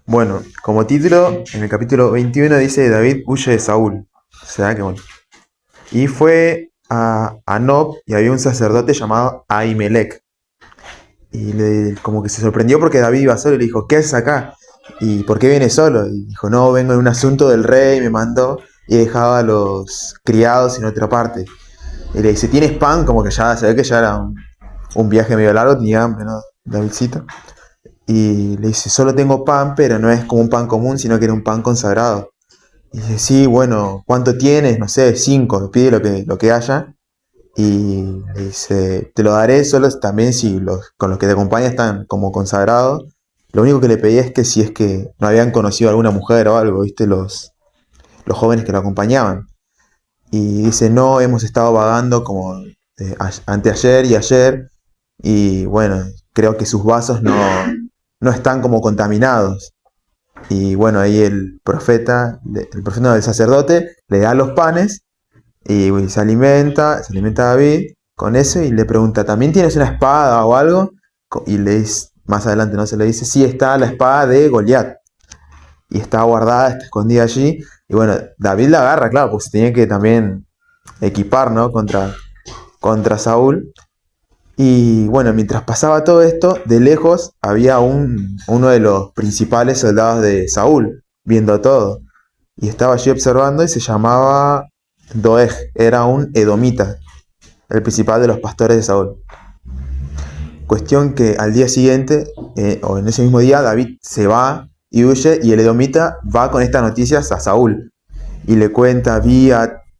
Bueno, como título, en el capítulo 21 dice David huye de Saúl. O sea que bueno. Y fue a Nob y había un sacerdote llamado Ahimelech. Y como que se sorprendió porque David iba solo y le dijo, ¿qué haces acá? ¿Y por qué vienes solo? Y dijo, no, vengo en un asunto del rey, me mandó y dejaba a los criados en otra parte. Y le dice, ¿tienes pan? Como que ya se ve que ya era un viaje medio largo, tenía hambre, ¿no? Davidcito. Y le dice, solo tengo pan, pero no es como un pan común, sino que era un pan consagrado. Y dice, sí, bueno, ¿cuánto tienes? No sé, 5, pide lo que haya. Y le dice, te lo daré solo también si con los que te acompañan están como consagrados. Lo único que le pedí es que si es que no habían conocido a alguna mujer o algo, ¿viste? Los jóvenes que lo acompañaban. Y dice, no, hemos estado vagando como anteayer y ayer. Y bueno, creo que sus vasos no están como contaminados. Y bueno, ahí el profeta del sacerdote le da los panes y se alimenta David con eso y le pregunta, ¿también tienes una espada o algo? Y le dice, más adelante no se le dice, sí, está la espada de Goliat. Y está guardada, está escondida allí. Y bueno, David la agarra, claro, porque se tenía que también equipar, ¿no? Contra Saúl. Y bueno, mientras pasaba todo esto, de lejos había uno de los principales soldados de Saúl, viendo todo. Y estaba allí observando y se llamaba Doeg, era un edomita, el principal de los pastores de Saúl. Cuestión que al día siguiente, o en ese mismo día, David se va y huye y el edomita va con estas noticias a Saúl. Y le cuenta,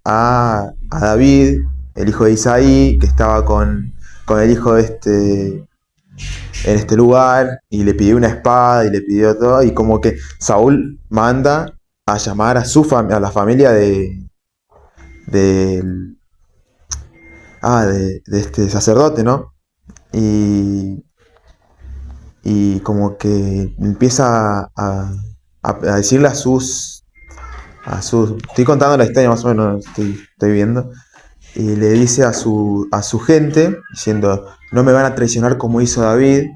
a David, el hijo de Isaí, que estaba con el hijo de en este lugar, y le pidió una espada y le pidió todo, y como que Saúl manda a llamar a la familia de, de este sacerdote, ¿no? Y, y como que empieza a decirle estoy contando la historia más o menos, estoy viendo, y le dice a su gente, diciendo, no me van a traicionar como hizo David,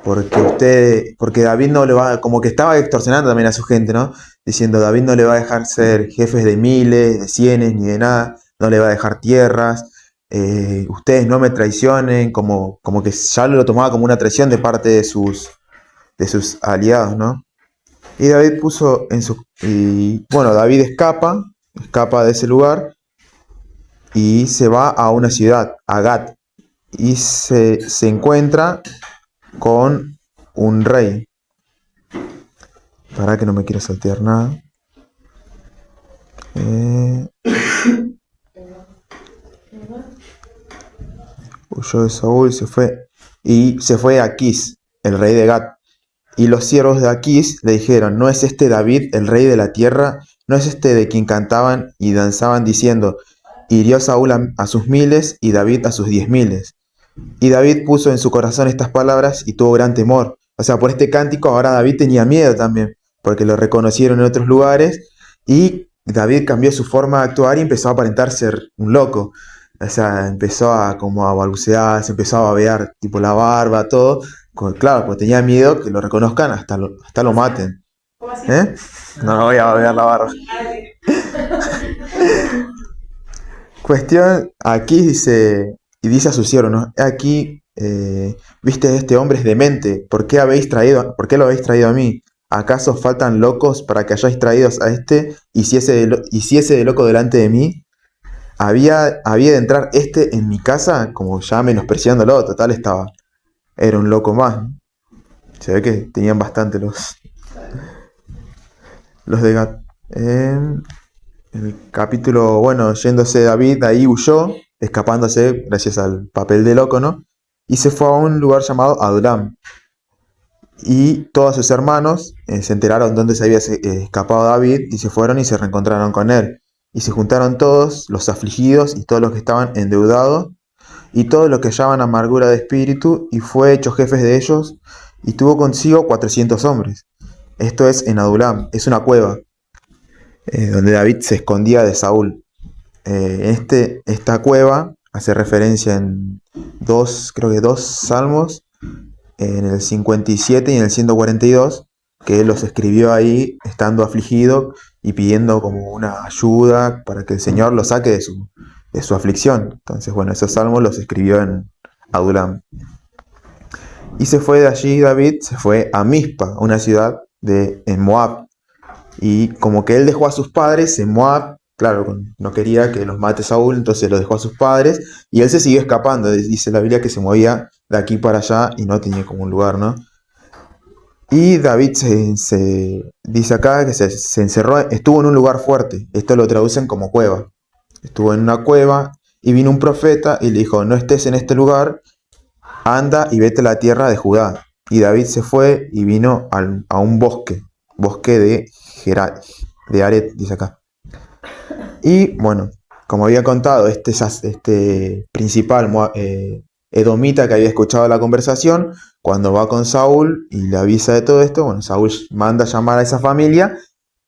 porque David no le va, como que estaba extorsionando también a su gente, ¿no? Diciendo, David no le va a dejar ser jefes de miles, de cienes, ni de nada, no le va a dejar tierras, ustedes no me traicionen, como que ya lo tomaba como una traición de parte de sus aliados, ¿no? Y David bueno, David escapa de ese lugar y se va a una ciudad, a Gat, y se encuentra con un rey. Para que no me quiero saltear nada. Huyó de Saúl, se fue a Aquís, el rey de Gat. Y los siervos de Aquís le dijeron, ¿no es este David el rey de la tierra? ¿No es este de quien cantaban y danzaban diciendo, hirió Saúl a sus miles y David a sus 10.000? Y David puso en su corazón estas palabras y tuvo gran temor. O sea, por este cántico ahora David tenía miedo también, porque lo reconocieron en otros lugares y David cambió su forma de actuar y empezó a aparentar ser un loco. O sea, empezó como a balbucear, se empezó a babear, tipo la barba, todo. Claro, pues tenía miedo que lo reconozcan hasta lo maten. ¿Eh? No voy a babear la barba. Cuestión, aquí dice, y dice a su siervo, ¿no? Aquí, viste, este hombre es demente, ¿por qué lo habéis traído a mí? ¿Acaso faltan locos para que hayáis traído a este, hiciese de loco delante de mí? Había de entrar este en mi casa, como ya menospreciándolo, total era un loco más, ¿no? Se ve que tenían bastante los de Gat. El capítulo, bueno, yéndose David, ahí huyó, escapándose gracias al papel de loco, ¿no? Y se fue a un lugar llamado Adulam. Y todos sus hermanos se enteraron dónde se había escapado David y se fueron y se reencontraron con él. Y se juntaron todos los afligidos y todos los que estaban endeudados y todos los que hallaban amargura de espíritu y fue hecho jefes de ellos y tuvo consigo 400 hombres. Esto es en Adulam, es una cueva donde David se escondía de Saúl. Esta cueva hace referencia en creo que dos salmos, en el 57 y en el 142, que él los escribió ahí estando afligido y pidiendo como una ayuda para que el Señor lo saque de su aflicción. Entonces, bueno, esos salmos los escribió en Adulam. Y se fue de allí David, se fue a Mizpa, una ciudad en Moab. Y como que él dejó a sus padres en Moab, claro, no quería que los mate Saúl, entonces los dejó a sus padres y él se siguió escapando. Dice la Biblia que se movía de aquí para allá y no tenía como un lugar, ¿no? Y David se dice acá que se encerró, estuvo en un lugar fuerte. Esto lo traducen como cueva. Estuvo en una cueva y vino un profeta y le dijo: no estés en este lugar, anda y vete a la tierra de Judá. Y David se fue y vino a un bosque de Aret, dice acá. Y bueno, como había contado, este principal edomita que había escuchado la conversación, cuando va con Saúl y le avisa de todo esto, bueno, Saúl manda a llamar a esa familia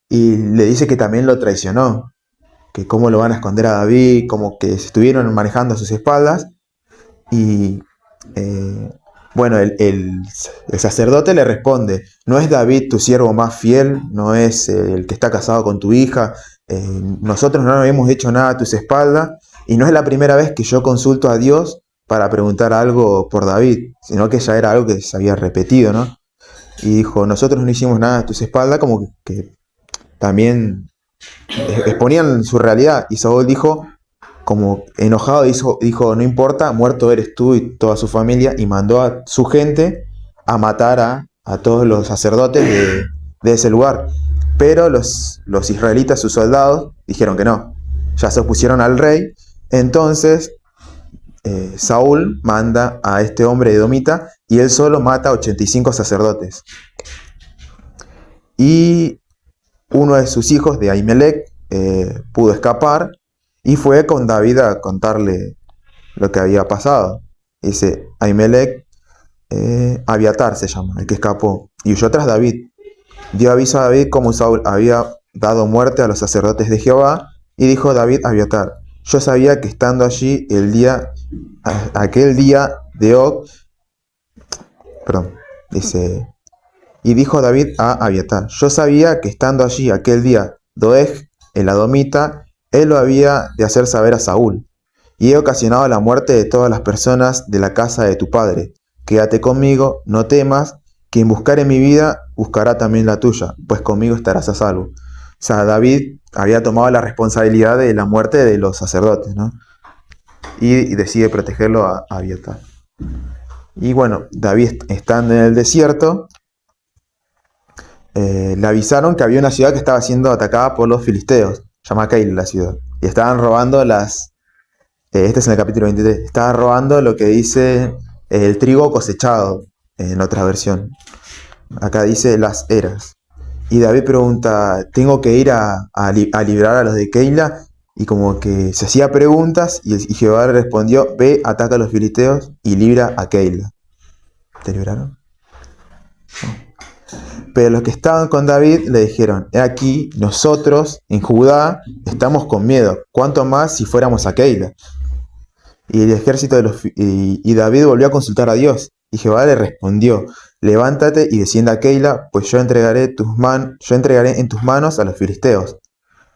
y le dice que también lo traicionó, que cómo lo van a esconder a David, como que se estuvieron manejando a sus espaldas. Y bueno, el sacerdote le responde: ¿no es David tu siervo más fiel? ¿No es el que está casado con tu hija? Nosotros no habíamos hecho nada a tus espaldas y no es la primera vez que yo consulto a Dios para preguntar algo por David, sino que ya era algo que se había repetido, ¿no? Y dijo: nosotros no hicimos nada a tus espaldas, como que también exponían su realidad. Y Saúl dijo, como enojado, dijo: no importa, muerto eres tú y toda su familia, y mandó a su gente a matar a todos los sacerdotes de ese lugar. Pero los israelitas, sus soldados, dijeron que no, ya se opusieron al rey. Entonces Saúl manda a este hombre edomita y él solo mata a 85 sacerdotes. Y uno de sus hijos, de Ahimelech, pudo escapar y fue con David a contarle lo que había pasado. Dice Ahimelech, Abiatar se llama, el que escapó, y huyó tras David. Dio aviso a David cómo Saúl había dado muerte a los sacerdotes de Jehová, y dijo David a Abiatar: yo sabía que estando allí aquel día de Og, dice, y dijo David a Abiatar: yo sabía que estando allí aquel día Doeg, el Adomita, él lo había de hacer saber a Saúl, y he ocasionado la muerte de todas las personas de la casa de tu padre. Quédate conmigo, no temas, quien buscare mi vida, buscará también la tuya, pues conmigo estarás a salvo. O sea, David había tomado la responsabilidad de la muerte de los sacerdotes, ¿no? Y decide protegerlo a Abiatar. Y bueno, David, estando en el desierto, le avisaron que había una ciudad que estaba siendo atacada por los filisteos, llama Keila la ciudad, y estaban robando este es en el capítulo 23, estaban robando lo que dice el trigo cosechado, en otra versión. Acá dice las eras. Y David pregunta: ¿tengo que ir a librar a los de Keila? Y como que se hacía preguntas y Jehová le respondió: ve, ataca a los filisteos y libra a Keila. ¿Te libraron? No. Pero los que estaban con David le dijeron: he aquí, nosotros en Judá estamos con miedo, cuánto más si fuéramos a Keila. Y el ejército y David volvió a consultar a Dios, y Jehová le respondió: levántate y descienda a Keila, pues yo entregaré en tus manos a los filisteos.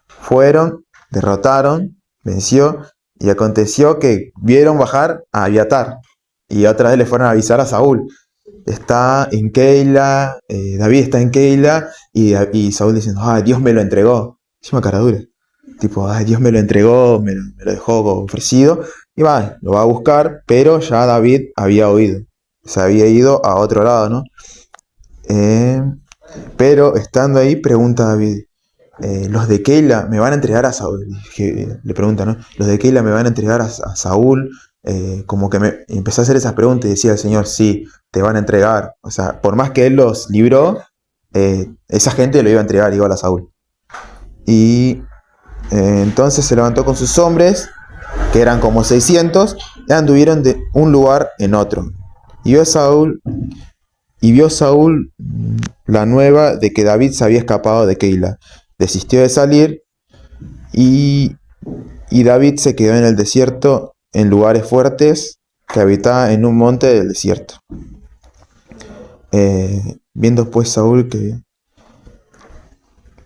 Fueron, derrotaron, venció, y aconteció que vieron bajar a Abiatar, y otra vez le fueron a avisar a Saúl: está en Keila, David está en Keila, y Saúl diciendo: Dios me lo entregó. Encima cara dura. Tipo, Dios me lo entregó, me lo dejó ofrecido. Y lo va a buscar, pero ya David había oído. Se había ido a otro lado, ¿no? Pero estando ahí, pregunta David: los de Keila me van a entregar a Saúl. Le pregunta, ¿no? Los de Keila me van a entregar a Saúl. Como que empezó a hacer esas preguntas y decía el Señor: sí, te van a entregar. O sea, por más que él los libró, esa gente lo iba a entregar igual a Saúl. Y entonces se levantó con sus hombres, que eran como 600, y anduvieron de un lugar en otro. Y vio Saúl la nueva de que David se había escapado de Keila. Desistió de salir y David se quedó en el desierto, en lugares fuertes, que habitaba en un monte del desierto. Viendo pues Saúl que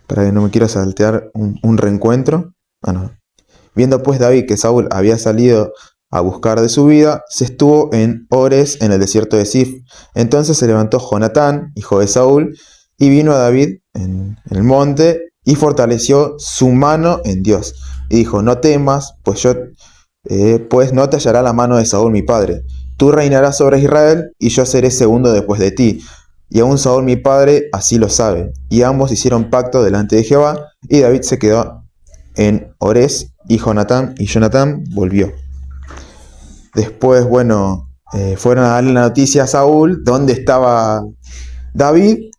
para que no me quiera saltear un reencuentro. Ah, no. Viendo pues David que Saúl había salido a buscar de su vida, se estuvo en Ores, en el desierto de Sif. Entonces se levantó Jonatán, hijo de Saúl, y vino a David en el monte y fortaleció su mano en Dios. Y dijo: no temas, pues no te hallará la mano de Saúl mi padre. Tú reinarás sobre Israel, y yo seré segundo después de ti. Y aún Saúl mi padre así lo sabe. Y ambos hicieron pacto delante de Jehová, y David se quedó en Ores, y Jonatán volvió. Después, bueno, fueron a darle la noticia a Saúl dónde estaba David,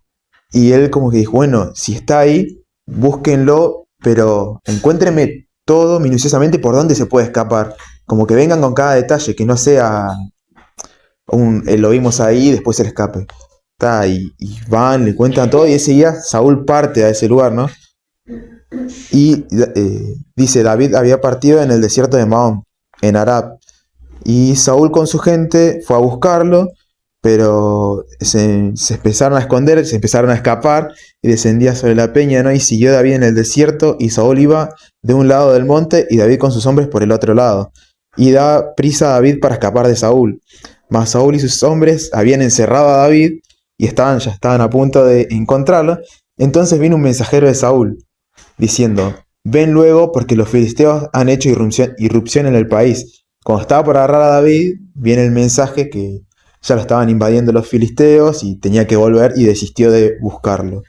y él como que dijo: bueno, si está ahí, búsquenlo, pero encuéntrenme todo minuciosamente por dónde se puede escapar. Como que vengan con cada detalle, que no sea lo vimos ahí y después se le escape. Y van, le cuentan todo, y ese día Saúl parte a ese lugar, ¿no? Y dice: David había partido en el desierto de Mahón, en Arab. Y Saúl con su gente fue a buscarlo, pero se empezaron a esconder, se empezaron a escapar, y descendía sobre la peña, ¿no? Y siguió David en el desierto, y Saúl iba de un lado del monte, y David con sus hombres por el otro lado. Y da prisa a David para escapar de Saúl. Mas Saúl y sus hombres habían encerrado a David, y ya estaban a punto de encontrarlo. Entonces vino un mensajero de Saúl, diciendo: ven luego, porque los filisteos han hecho irrupción en el país. Cuando estaba por agarrar a David, viene el mensaje que ya lo estaban invadiendo los filisteos y tenía que volver, y desistió de buscarlo.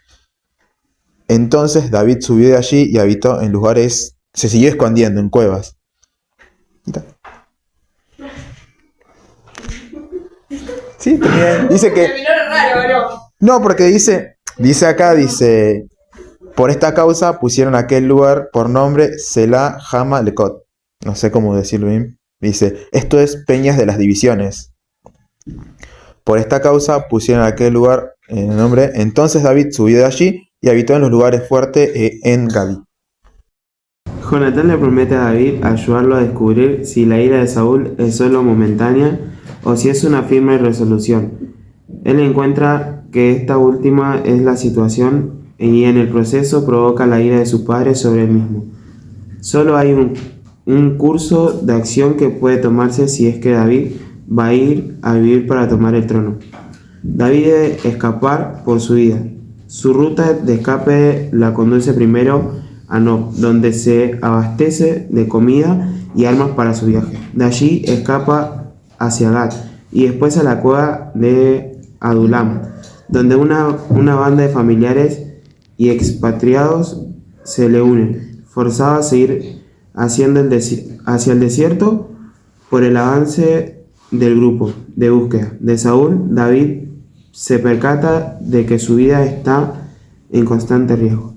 Entonces David subió de allí y habitó en lugares, se siguió escondiendo en cuevas. Sí, también. Dice que... No, porque dice acá, por esta causa pusieron aquel lugar por nombre Selah Hama Lekot. No sé cómo decirlo bien. Dice: esto es Peñas de las Divisiones. Por esta causa pusieron aquel lugar en el nombre. Entonces David subió de allí y habitó en los lugares fuertes en Gadi. Jonatán le promete a David ayudarlo a descubrir si la ira de Saúl es solo momentánea o si es una firme resolución. Él encuentra que esta última es la situación, y en el proceso provoca la ira de su padre sobre él mismo. Solo hay un curso de acción que puede tomarse si es que David va a ir a vivir para tomar el trono. David debe escapar por su vida. Su ruta de escape la conduce primero a Nob, donde se abastece de comida y armas para su viaje. De allí escapa hacia Gat y después a la cueva de Adulam, donde una banda de familiares y expatriados se le unen, forzados a seguir hacia el desierto por el avance del grupo de búsqueda de Saúl. David se percata de que su vida está en constante riesgo.